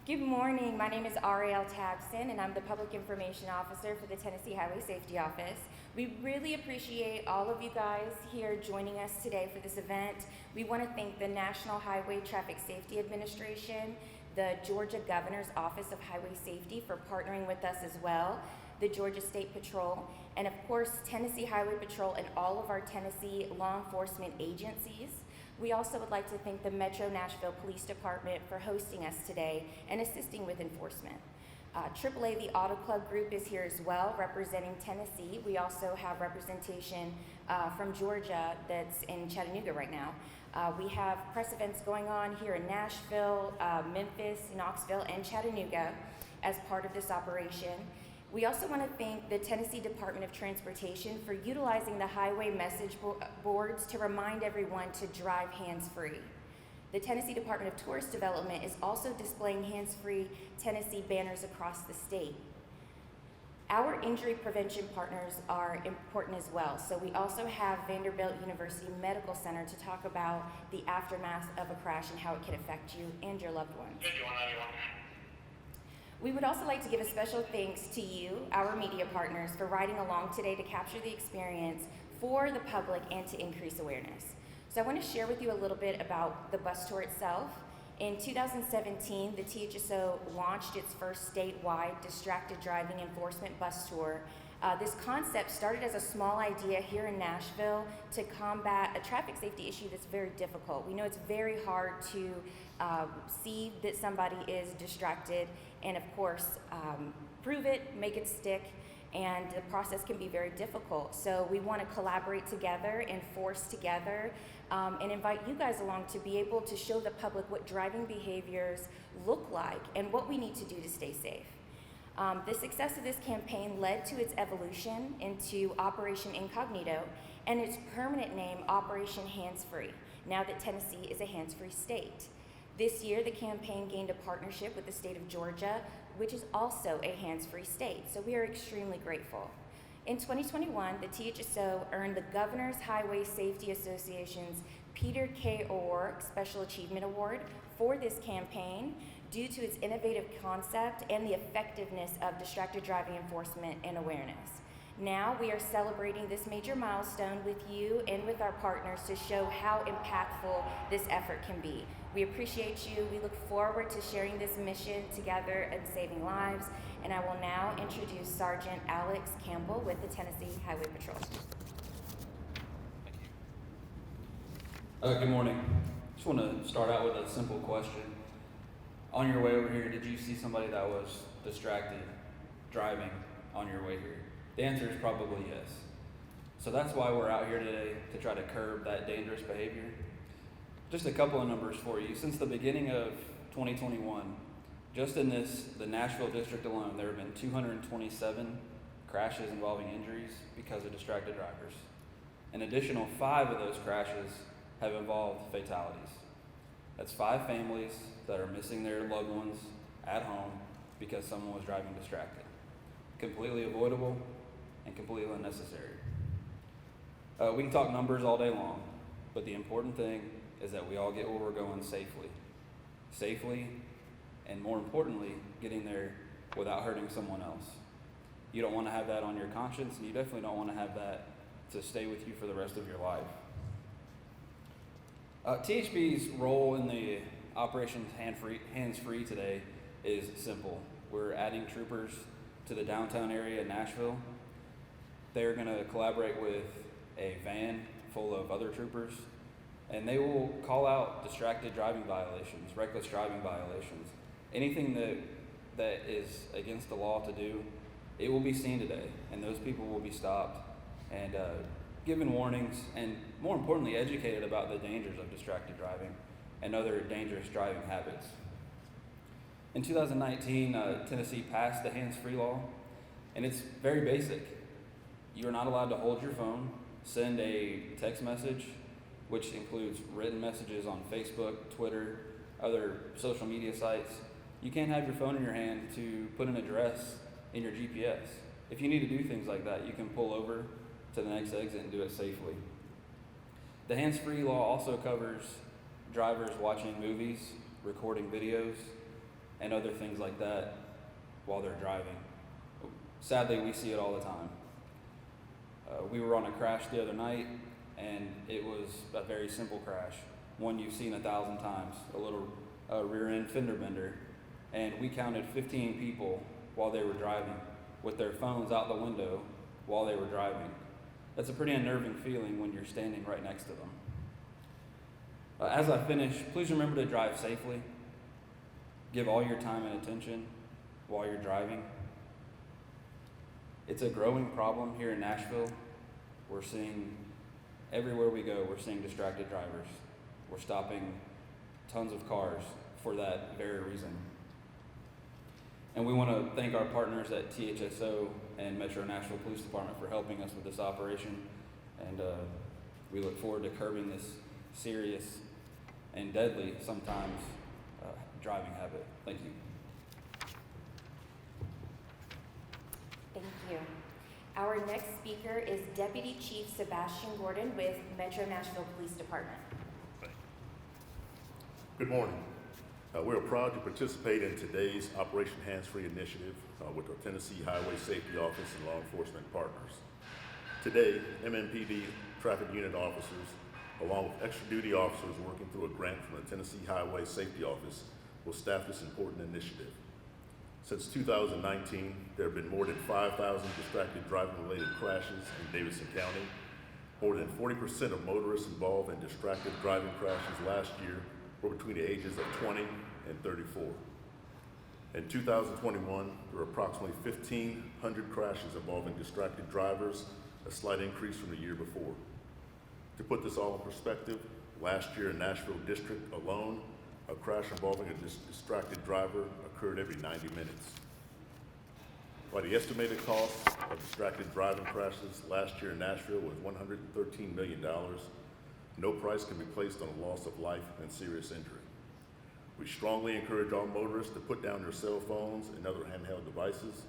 Good morning. My name is Ariel Tabson, and I'm the Public Information Officer for the Tennessee Highway Safety Office. We really appreciate all of you guys here joining us today for this event. We want to thank the National Highway Traffic Safety Administration, the Georgia Governor's Office of Highway Safety for partnering with us as well, the Georgia State Patrol, and of course Tennessee Highway Patrol and all of our Tennessee law enforcement agencies. We also would like to thank the Metro Nashville Police Department for hosting us today and assisting with enforcement. AAA, the Auto Club Group, is here as well, representing Tennessee. We also have representation from Georgia that's in Chattanooga right now. We have press events going on here in Nashville, Memphis, Knoxville, and Chattanooga as part of this operation. We also want to thank the Tennessee Department of Transportation for utilizing the highway message boards to remind everyone to drive hands-free. The Tennessee Department of Tourist Development is also displaying hands-free Tennessee banners across the state. Our injury prevention partners are important as well. So we also have Vanderbilt University Medical Center to talk about the aftermath of a crash and how it can affect you and your loved ones. We would also like to give a special thanks to you, our media partners, for riding along today to capture the experience for the public and to increase awareness. So I want to share with you a little bit about the bus tour itself. In 2017, the THSO launched its first statewide distracted driving enforcement bus tour. This concept started as a small idea here in Nashville to combat a traffic safety issue that's very difficult. We know it's very hard to see that somebody is distracted and, of course, prove it, make it stick, and the process can be very difficult. So we want to collaborate together and force together and invite you guys along to be able to show the public what driving behaviors look like and what we need to do to stay safe. The success of this campaign led to its evolution into Operation Incognito and its permanent name, Operation Hands-Free, now that Tennessee is a hands-free state. This year, the campaign gained a partnership with the state of Georgia, which is also a hands-free state, so we are extremely grateful. In 2021, the THSO earned the Governor's Highway Safety Association's Peter K. O'Rourke Special Achievement Award for this campaign due to its innovative concept and the effectiveness of distracted driving enforcement and awareness. Now we are celebrating this major milestone with you and with our partners to show how impactful this effort can be. We appreciate you. We look forward to sharing this mission together and saving lives. And I will now introduce Sergeant Alex Campbell with the Tennessee Highway Patrol. Good morning. Just want to start out with a simple question. On your way over here, did you see somebody that was distracted driving on your way here? The answer is probably yes. So that's why we're out here today, to try to curb that dangerous behavior. Just a couple of numbers for you. Since the beginning of 2021, just in the Nashville district alone, there have been 227 crashes involving injuries because of distracted drivers. An additional 5 of those crashes have involved fatalities. That's 5 families that are missing their loved ones at home because someone was driving distracted. Completely avoidable and completely unnecessary. We can talk numbers all day long, but the important thing is that we all get where we're going safely. Safely, and more importantly, getting there without hurting someone else. You don't want to have that on your conscience, and you definitely don't want to have that to stay with you for the rest of your life. THB's role in the Operation Hands-Free today is simple. We're adding troopers to the downtown area in Nashville. They're going to collaborate with a van full of other troopers, and they will call out distracted driving violations, reckless driving violations. Anything that is against the law to do, it will be seen today, and those people will be stopped and given warnings, and more importantly, educated about the dangers of distracted driving and other dangerous driving habits. In 2019, Tennessee passed the hands-free law, and it's very basic. You are not allowed to hold your phone, send a text message, which includes written messages on Facebook, Twitter, other social media sites. You can't have your phone in your hand to put an address in your GPS. If you need to do things like that, you can pull over to the next exit and do it safely. The hands-free law also covers drivers watching movies, recording videos, and other things like that while they're driving. Sadly, we see it all the time. We were on a crash the other night, and it was a very simple crash, one you've seen 1,000 times, a little rear end fender bender, and we counted 15 people while they were driving with their phones out the window while they were driving. That's a pretty unnerving feeling when you're standing right next to them. As I finish, please remember to drive safely. Give all your time and attention while you're driving. It's a growing problem here in Nashville. We're seeing, everywhere we go, we're seeing distracted drivers. We're stopping tons of cars for that very reason. And we want to thank our partners at THSO and Metro Nashville Police Department for helping us with this operation. And we look forward to curbing this serious and deadly, sometimes, driving habit. Thank you. Thank you. Our next speaker is Deputy Chief Sebastian Gordon with Metro Nashville Police Department. Good morning. We're proud to participate in today's Operation Hands-Free initiative with our Tennessee Highway Safety Office and law enforcement partners. Today, MNPD traffic unit officers, along with extra duty officers working through a grant from the Tennessee Highway Safety Office, will staff this important initiative. Since 2019, there have been more than 5,000 distracted driving-related crashes in Davidson County. More than 40% of motorists involved in distracted driving crashes last year were between the ages of 20 and 34. In 2021, there were approximately 1,500 crashes involving distracted drivers, a slight increase from the year before. To put this all in perspective, last year in Nashville District alone, a crash involving a distracted driver occurred every 90 minutes. While the estimated cost of distracted driving crashes last year in Nashville was $113 million, no price can be placed on a loss of life and serious injury. We strongly encourage all motorists to put down their cell phones and other handheld devices.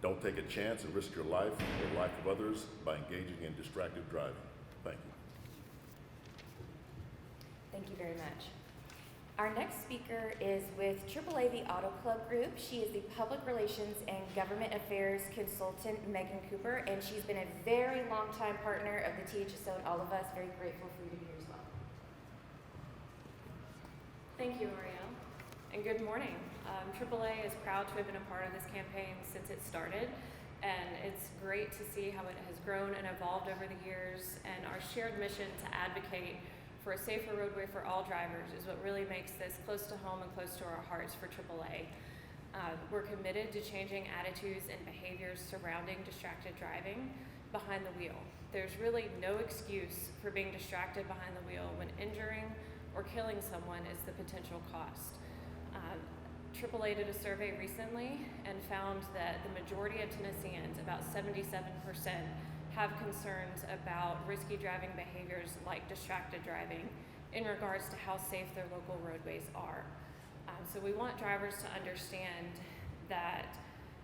Don't take a chance and risk your life or the life of others by engaging in distracted driving. Thank you. Thank you very much. Our next speaker is with AAA The Auto Club Group. She is the Public Relations and Government Affairs Consultant, Megan Cooper, and she's been a very long-time partner of the THSO and all of us. Very grateful for you to be here as well. Thank you, Ariel, and good morning. AAA is proud to have been a part of this campaign since it started, and it's great to see how it has grown and evolved over the years, and our shared mission to advocate for a safer roadway for all drivers is what really makes this close to home and close to our hearts for AAA. We're committed to changing attitudes and behaviors surrounding distracted driving behind the wheel. There's really no excuse for being distracted behind the wheel when injuring or killing someone is the potential cost. AAA did a survey recently and found that the majority of Tennesseans, about 77%, have concerns about risky driving behaviors like distracted driving in regards to how safe their local roadways are. So we want drivers to understand that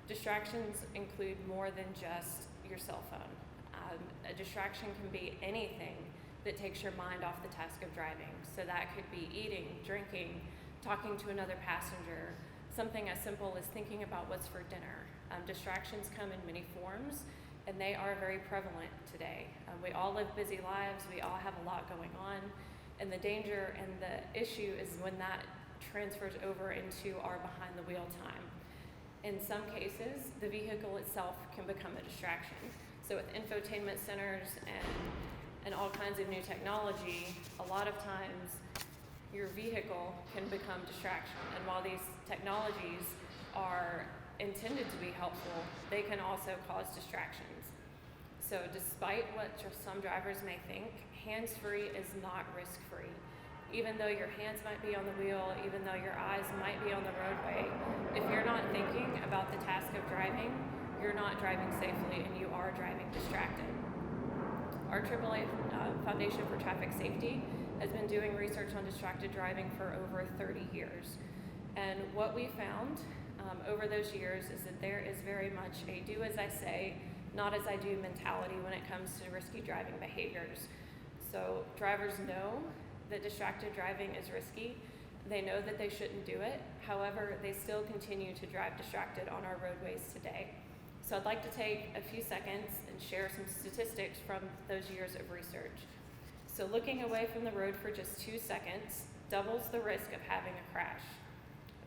distractions include more than just your cell phone. A distraction can be anything that takes your mind off the task of driving. So that could be eating, drinking, talking to another passenger, something as simple as thinking about what's for dinner. Distractions come in many forms, and they are very prevalent today. We all live busy lives, we all have a lot going on, and the danger and the issue is when that transfers over into our behind the wheel time. In some cases, the vehicle itself can become a distraction. So with infotainment centers and all kinds of new technology, a lot of times your vehicle can become distraction. And while these technologies are intended to be helpful, they can also cause distractions. So despite what some drivers may think, hands-free is not risk-free. Even though your hands might be on the wheel, even though your eyes might be on the roadway, if you're not thinking about the task of driving, you're not driving safely and you are driving distracted. Our AAA Foundation for Traffic Safety has been doing research on distracted driving for over 30 years. And what we found over those years is that there is very much a do as I say, not as I do mentality when it comes to risky driving behaviors. So drivers know that distracted driving is risky. They know that they shouldn't do it. However, they still continue to drive distracted on our roadways today. So I'd like to take a few seconds and share some statistics from those years of research. So looking away from the road for just 2 seconds doubles the risk of having a crash.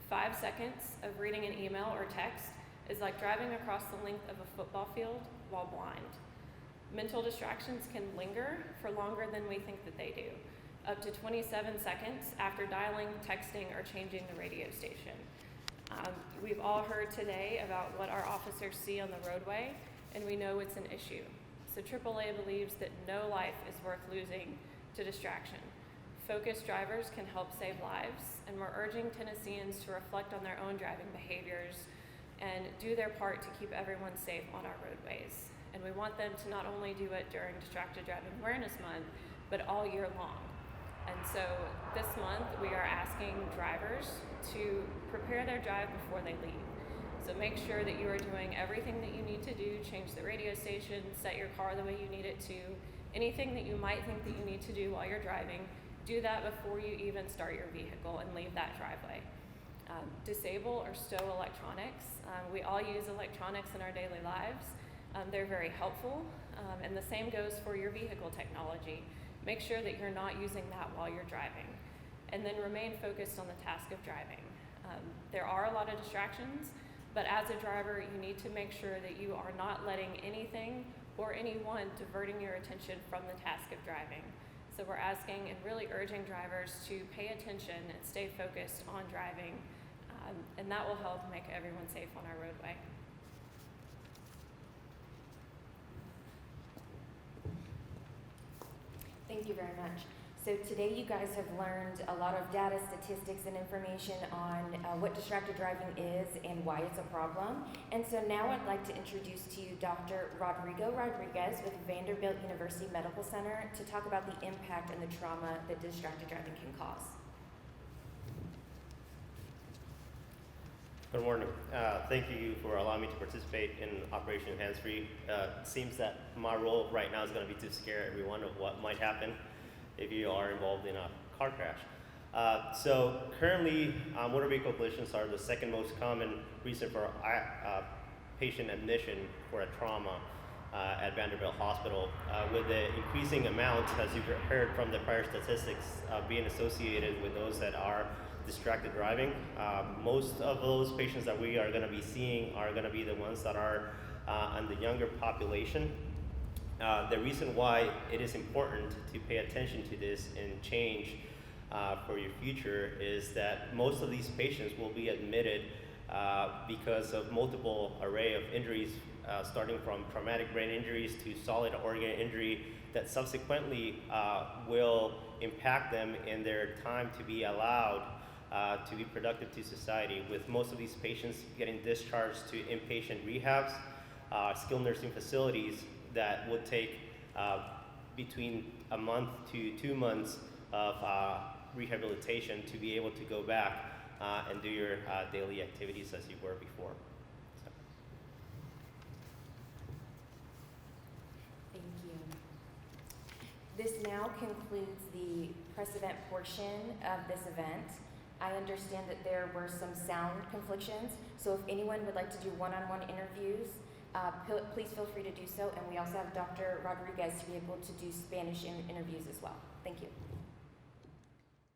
5 seconds of reading an email or text is like driving across the length of a football field while blind. Mental distractions can linger for longer than we think that they do, up to 27 seconds after dialing, texting, or changing the radio station. We've all heard today about what our officers see on the roadway, and we know it's an issue. So AAA believes that no life is worth losing to distraction. Focused drivers can help save lives, and we're urging Tennesseans to reflect on their own driving behaviors and do their part to keep everyone safe on our roadways. And we want them to not only do it during Distracted Driving Awareness Month, but all year long. And so this month we are asking drivers to prepare their drive before they leave. So make sure that you are doing everything that you need to do, change the radio station, set your car the way you need it to, anything that you might think that you need to do while you're driving, do that before you even start your vehicle and leave that driveway. Disable or stow electronics. We all use electronics in our daily lives. They're very helpful, and the same goes for your vehicle technology. Make sure that you're not using that while you're driving, and then remain focused on the task of driving. There are a lot of distractions, but as a driver, you need to make sure that you are not letting anything or anyone diverting your attention from the task of driving. So we're asking and really urging drivers to pay attention and stay focused on driving, and that will help make everyone safe on our roadway. Thank you very much. So today you guys have learned a lot of data, statistics, and information on what distracted driving is and why it's a problem. And so now I'd like to introduce to you Dr. Rodrigo Rodriguez with Vanderbilt University Medical Center to talk about the impact and the trauma that distracted driving can cause. Good morning. Thank you for allowing me to participate in Operation Hands Free. It seems that my role right now is going to be to scare everyone of what might happen if you are involved in a car crash. So currently, motor vehicle collisions are the second most common reason for patient admission for a trauma at Vanderbilt Hospital, with the increasing amount, as you've heard from the prior statistics, being associated with those that are distracted driving. Most of those patients that we are going to be seeing are going to be the ones that are in the younger population. The reason why it is important to pay attention to this and change for your future is that most of these patients will be admitted because of multiple array of injuries, starting from traumatic brain injuries to solid organ injury that subsequently will impact them in their time to be allowed to be productive to society, with most of these patients getting discharged to inpatient rehabs, skilled nursing facilities that would take between a month to 2 months of rehabilitation to be able to go back and do your daily activities as you were before. So. Thank you. This now concludes the press event portion of this event. I understand that there were some sound conflictions, so if anyone would like to do one-on-one interviews, please feel free to do so, and we also have Dr. Rodriguez to be able to do Spanish interviews as well. Thank you.